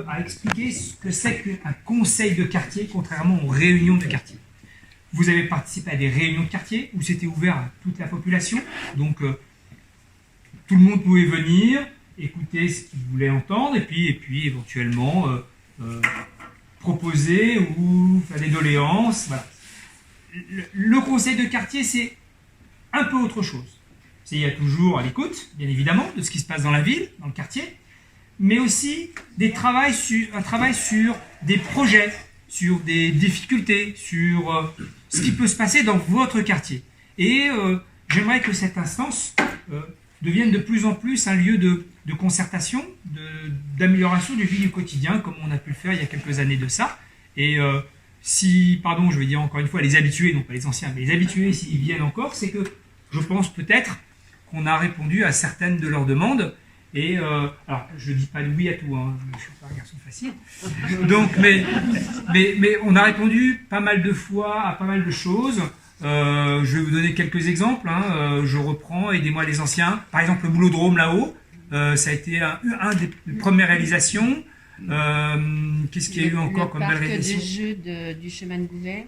à expliquer ce que c'est qu'un conseil de quartier, contrairement aux réunions de quartier. Vous avez participé à des réunions de quartier où c'était ouvert à toute la population, donc tout le monde pouvait venir, écouter ce qu'il voulait entendre, et puis éventuellement proposer ou faire des doléances. Voilà. Le conseil de quartier, c'est un peu autre chose. Il y a toujours à l'écoute, bien évidemment, de ce qui se passe dans la ville, dans le quartier, mais aussi un travail sur des projets, sur des difficultés, sur ce qui peut se passer dans votre quartier. Et j'aimerais que cette instance devienne de plus en plus un lieu de concertation, d'amélioration du vie du quotidien, comme on a pu le faire il y a quelques années de ça. Et je vais dire encore une fois, les habitués, non pas les anciens, mais les habitués, s'ils viennent encore, c'est que je pense peut-être qu'on a répondu à certaines de leurs demandes. Et alors, je ne dis pas oui à tout, hein, je ne suis pas un garçon facile. Donc, mais on a répondu pas mal de fois à pas mal de choses. Je vais vous donner quelques exemples. Hein. Je reprends, aidez-moi les anciens. Par exemple, le boulodrome là-haut, ça a été un des premières réalisations. Qu'est-ce qu'il y a eu encore comme belle réalisation ? Le parc des jeux du chemin de Gouverne.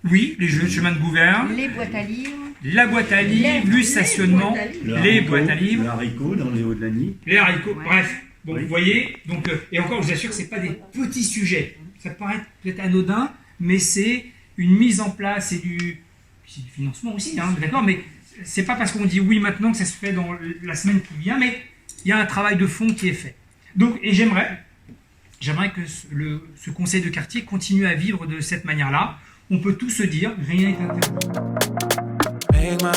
Oui, les jeux de chemin de Gouverne. Les boîtes à livres. La boîte à livres, le stationnement, les boîtes à livres. Le haricot dans les Hauts-de-Lagny. Les haricots, Ouais. bref. Bon, Oui. vous voyez, donc, et encore, je vous assure que ce n'est pas des petits sujets. Ça paraît peut-être anodin, mais c'est une mise en place et du financement aussi, hein, d'accord, mais c'est pas parce qu'on dit oui maintenant que ça se fait dans la semaine qui vient, mais il y a un travail de fond qui est fait. Donc, et j'aimerais que ce conseil de quartier continue à vivre de cette manière-là. On peut tout se dire, rien n'est interdit. Make my